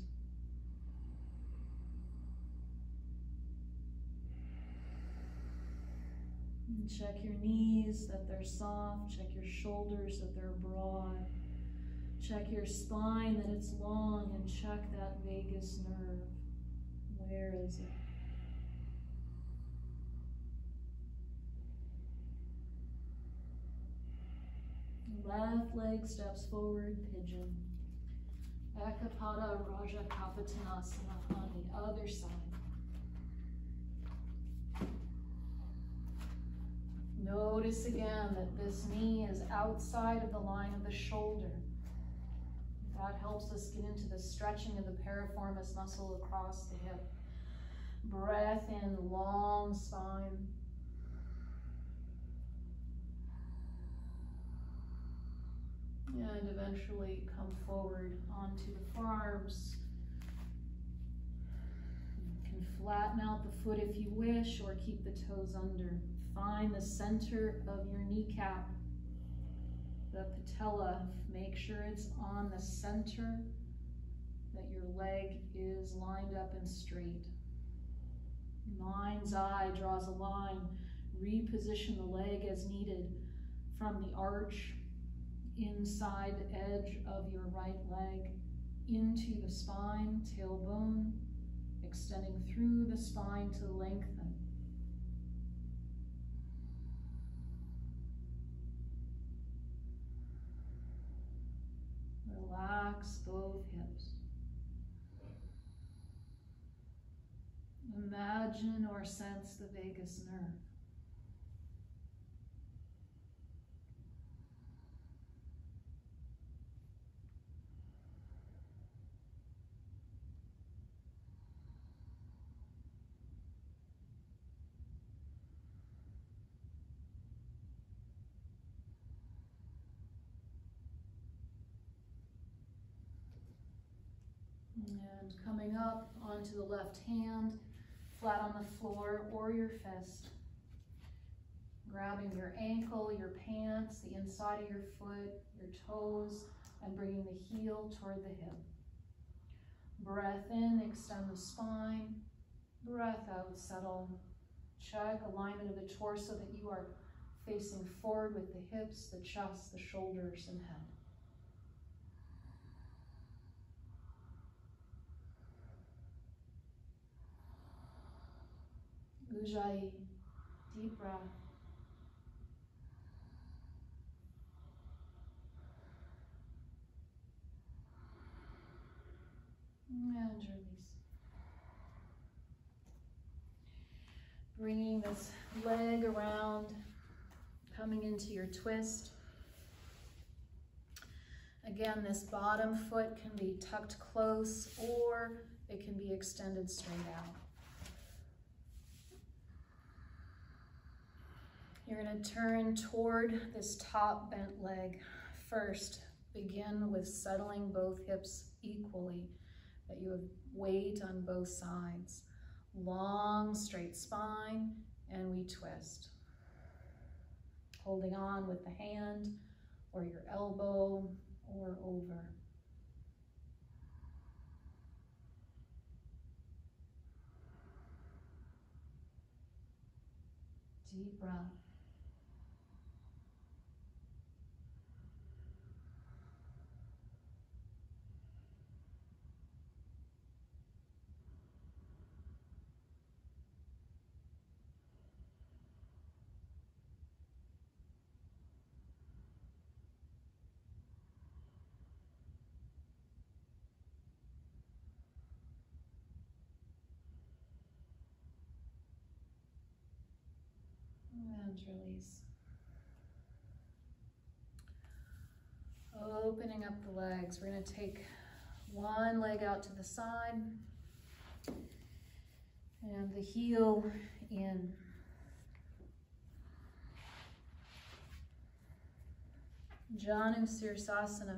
And check your knees that they're soft. Check your shoulders that they're broad. Check your spine that it's long, and check that vagus nerve. Where is it? Left leg steps forward, pigeon. Ekapada Raja Kapatanasana on the other side. Notice again that this knee is outside of the line of the shoulder. That helps us get into the stretching of the piriformis muscle across the hip. Breath in, long spine. And eventually come forward onto the forearms. You can flatten out the foot if you wish, or keep the toes under. Find the center of your kneecap, the patella. Make sure it's on the center, that your leg is lined up and straight. Mind's eye draws a line. Reposition the leg as needed from the arch, inside the edge of your right leg, into the spine, tailbone, extending through the spine to lengthen. Imagine or sense the vagus nerve. And coming up onto the left hand, flat on the floor or your fist. Grabbing your ankle, your pants, the inside of your foot, your toes, and bringing the heel toward the hip. Breath in, extend the spine. Breath out, settle. Check alignment of the torso that you are facing forward with the hips, the chest, the shoulders, and head. Ujjayi, deep breath. And release. Bringing this leg around, coming into your twist. Again, this bottom foot can be tucked close or it can be extended straight out. You're going to turn toward this top bent leg. First, begin with settling both hips equally, that you have weight on both sides. Long, straight spine, and we twist. Holding on with the hand or your elbow or over. Deep breath. And release. Opening up the legs. We're going to take one leg out to the side and the heel in. Janu Sirsasana.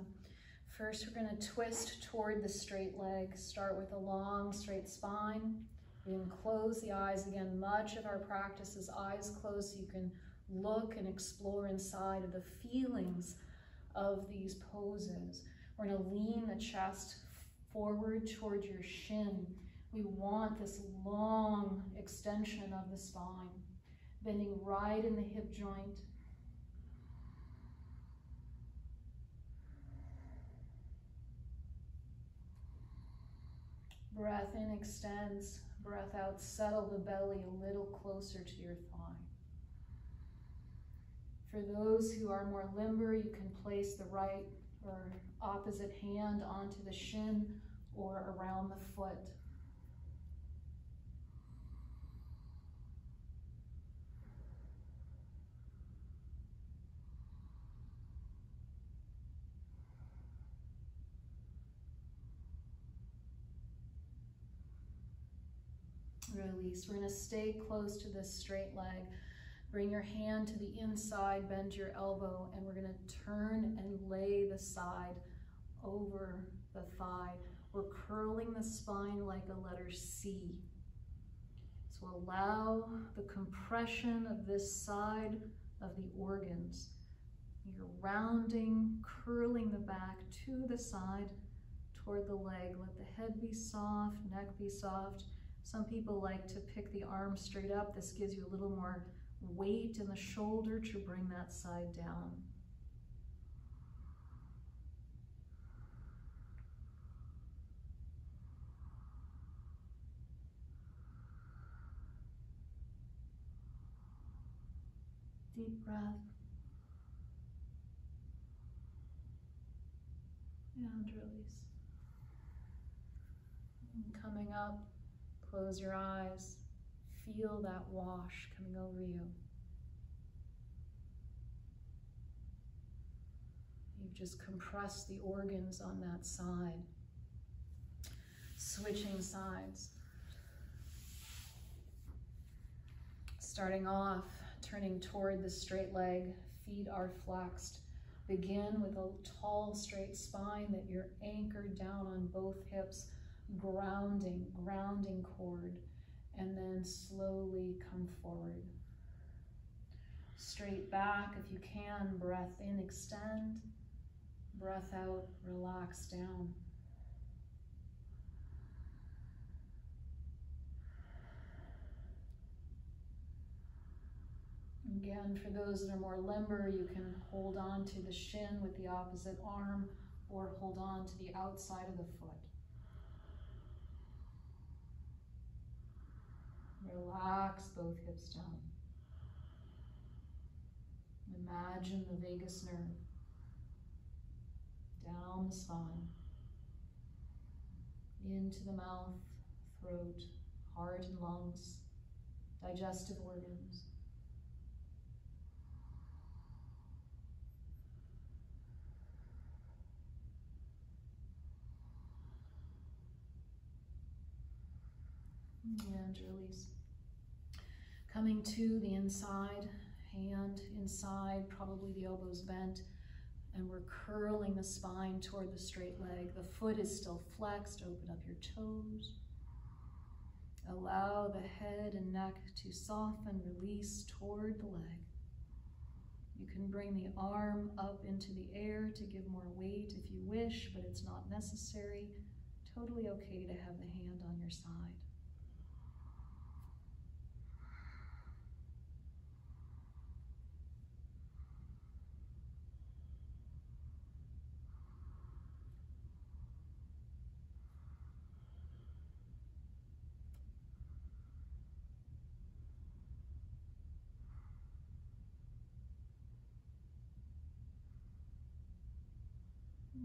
First, we're going to twist toward the straight leg. Start with a long, straight spine. You can close the eyes again. Much of our practice is eyes closed so you can look and explore inside of the feelings of these poses. We're going to lean the chest forward toward your shin. We want this long extension of the spine, bending right in the hip joint. Breath in extends. Breath out, settle the belly a little closer to your thigh. For those who are more limber, you can place the right or opposite hand onto the shin or around the foot. Release. We're going to stay close to this straight leg. Bring your hand to the inside, bend your elbow, and we're going to turn and lay the side over the thigh. We're curling the spine like a letter C. So allow the compression of this side of the organs. You're rounding, curling the back to the side toward the leg. Let the head be soft, neck be soft. Some people like to pick the arms straight up. This gives you a little more weight in the shoulder to bring that side down. Deep breath. And release. And coming up, Close your eyes. Feel that wash coming over you. You've just compressed the organs on that side. Switching sides. Starting off, turning toward the straight leg, feet are flexed. Begin with a tall, straight spine that you're anchored down on both hips, grounding cord, and then slowly come forward. Straight back if you can, breath in, extend, breath out, relax down. Again, for those that are more limber, you can hold on to the shin with the opposite arm or hold on to the outside of the foot. Relax both hips down. Imagine the vagus nerve down the spine, into the mouth, throat, heart and lungs, digestive organs. And release. Coming to the inside, hand inside, probably the elbows bent, and we're curling the spine toward the straight leg. The foot is still flexed. Open up your toes. Allow the head and neck to soften, release toward the leg. You can bring the arm up into the air to give more weight if you wish, but it's not necessary. Totally okay to have the hand on your side.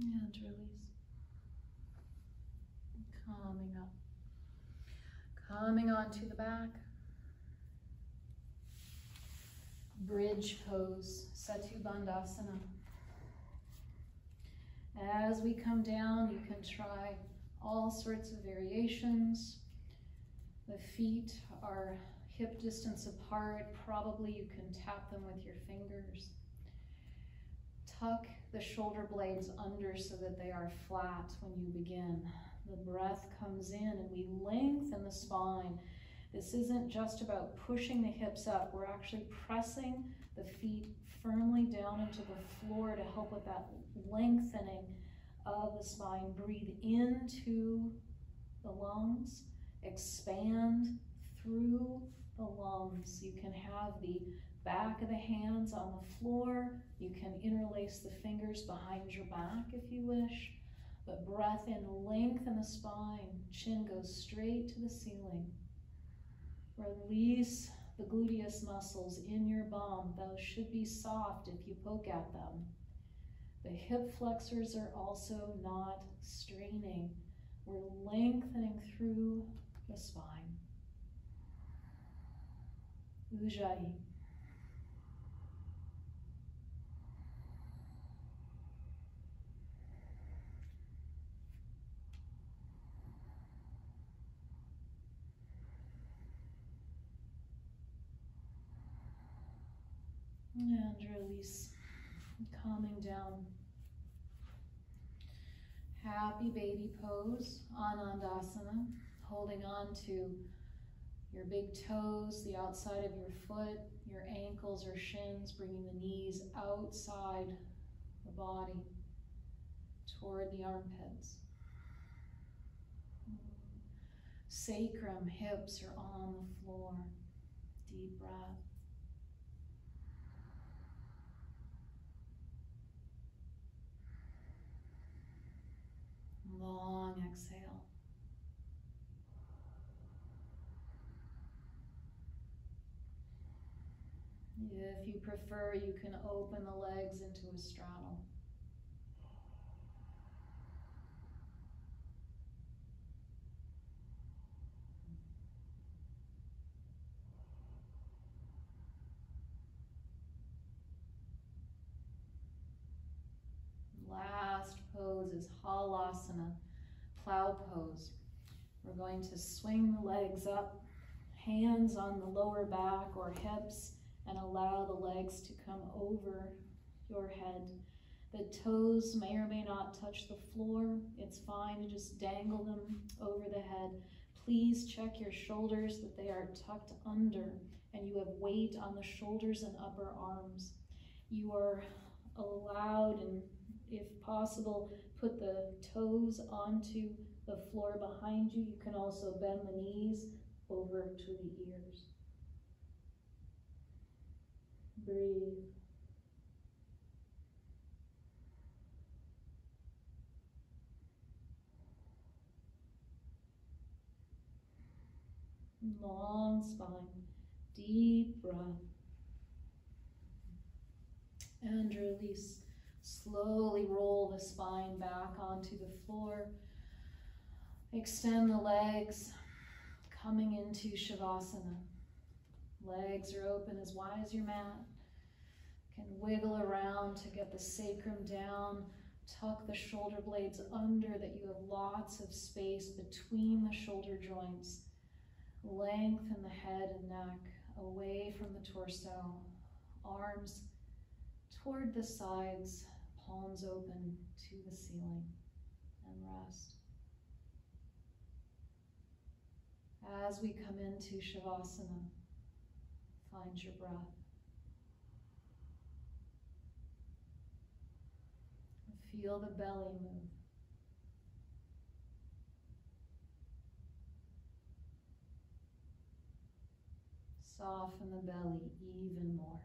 And release. Coming up. Coming onto the back. Bridge pose, Setu Bandhasana. As we come down, you can try all sorts of variations. The feet are hip distance apart. Probably you can tap them with your fingers. Tuck the shoulder blades under so that they are flat when you begin. The breath comes in and we lengthen the spine. This isn't just about pushing the hips up. We're actually pressing the feet firmly down into the floor to help with that lengthening of the spine. Breathe into the lungs, expand through the lungs. You can have the back of the hands on the floor. You can interlace the fingers behind your back if you wish. But breath in, lengthen the spine. Chin goes straight to the ceiling. Release the gluteus muscles in your bum. Those should be soft if you poke at them. The hip flexors are also not straining. We're lengthening through the spine. Ujjayi. And release, calming down. Happy baby pose, Anandasana, holding on to your big toes, the outside of your foot, your ankles or shins, bringing the knees outside the body toward the armpits. Sacrum, hips are on the floor. Deep breath. Long exhale. If you prefer, you can open the legs into a straddle. Shavasana, plow pose. We're going to swing the legs up, hands on the lower back or hips, and allow the legs to come over your head. The toes may or may not touch the floor. It's fine to just dangle them over the head. Please check your shoulders that they are tucked under and you have weight on the shoulders and upper arms. You are allowed, and if possible, put the toes onto the floor behind you. You can also bend the knees over to the ears. Breathe. Long spine, deep breath. And release. Slowly roll the spine back onto the floor. Extend the legs, coming into Shavasana. Legs are open as wide as your mat. Can wiggle around to get the sacrum down. Tuck the shoulder blades under that you have lots of space between the shoulder joints. Lengthen the head and neck away from the torso. Arms toward the sides, palms open to the ceiling, and rest. As we come into Shavasana, find your breath. Feel the belly move. Soften the belly even more.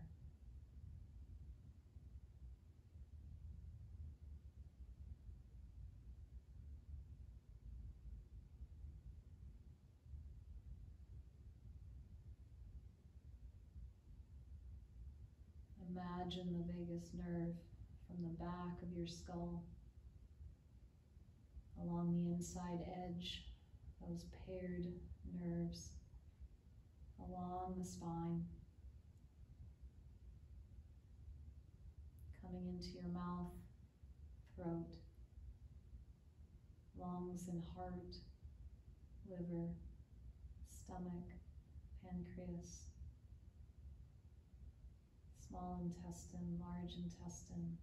Imagine the vagus nerve from the back of your skull along the inside edge, those paired nerves along the spine, coming into your mouth, throat, lungs and heart, liver, stomach, pancreas, small intestine, large intestine.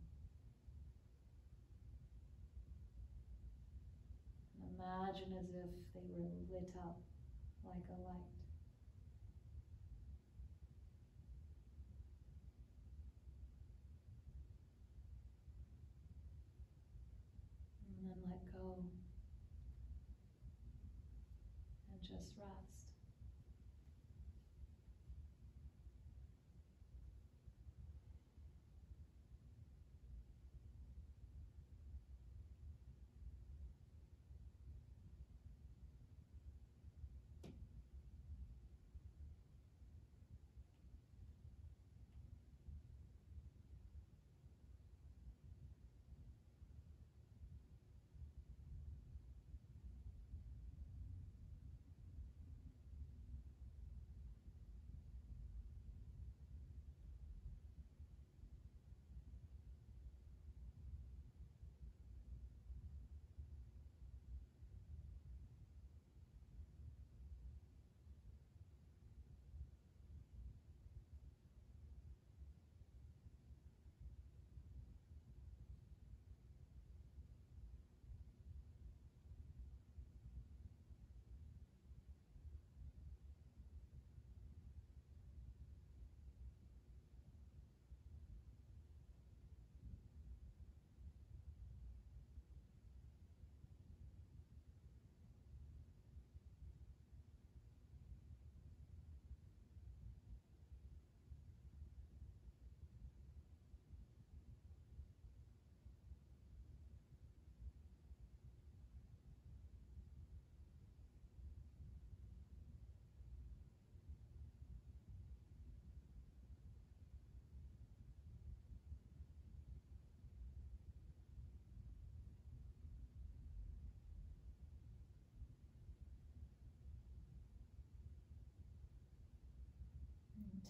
And imagine as if they were lit up like a light. And then let go and just rest.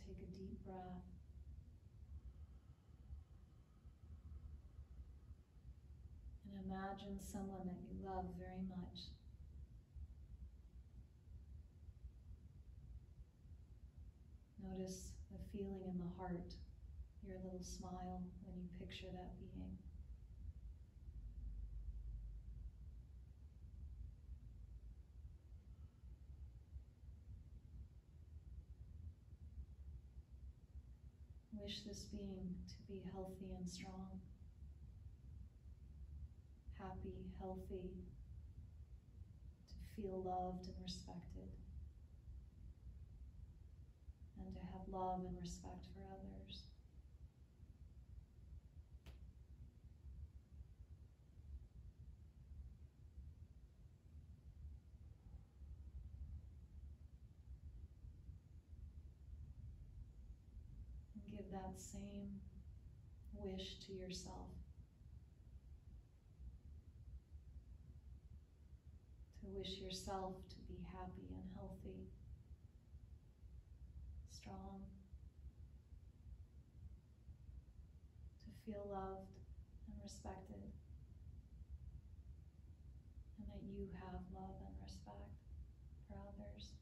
Take a deep breath. And imagine someone that you love very much. Notice the feeling in the heart, your little smile when you picture that being. Wish this being to be healthy and strong, happy, healthy, to feel loved and respected, and to have love and respect for others. And give that same wish to yourself. To wish yourself to be happy and healthy, strong, to feel loved and respected, and that you have love and respect for others.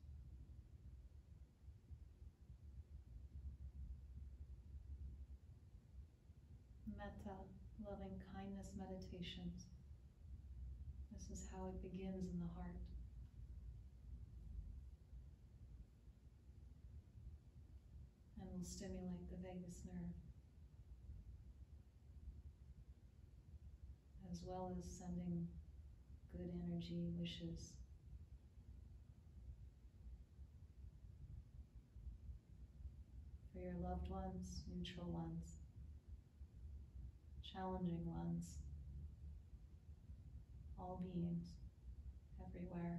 Metta, loving kindness meditations. This is how it begins in the heart. And will stimulate the vagus nerve, as well as sending good energy, wishes. For your loved ones, neutral ones, challenging ones, all beings, everywhere.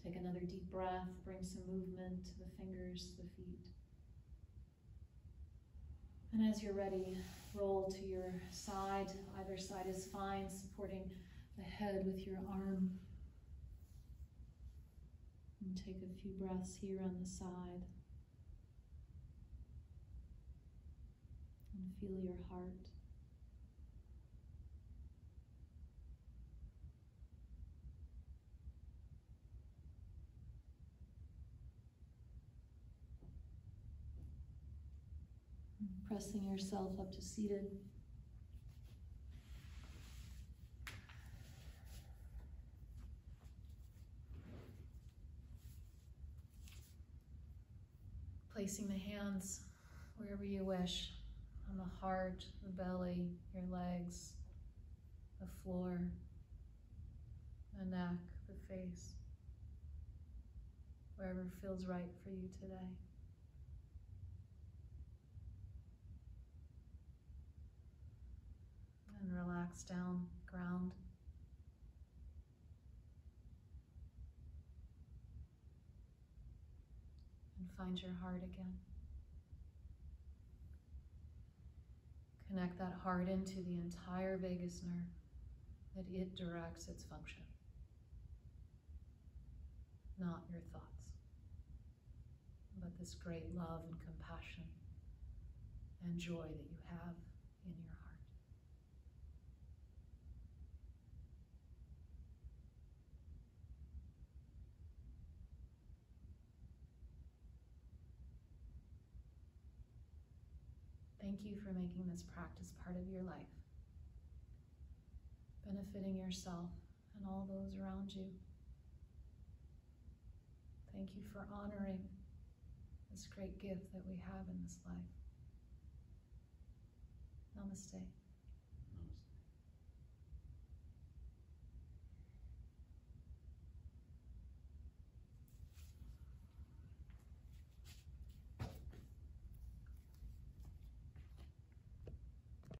Take another deep breath, bring some movement to the fingers, the feet. And as you're ready, roll to your side. Either side is fine, supporting the head with your arm. And take a few breaths here on the side. And feel your heart. Pressing yourself up to seated. Placing the hands wherever you wish, on the heart, the belly, your legs, the floor, the neck, the face, wherever feels right for you today. And relax down, ground. And find your heart again. Connect that heart into the entire vagus nerve, that it directs its function, not your thoughts, but this great love and compassion and joy that you have in your heart. Thank you for making this practice part of your life, benefiting yourself and all those around you. Thank you for honoring this great gift that we have in this life. Namaste.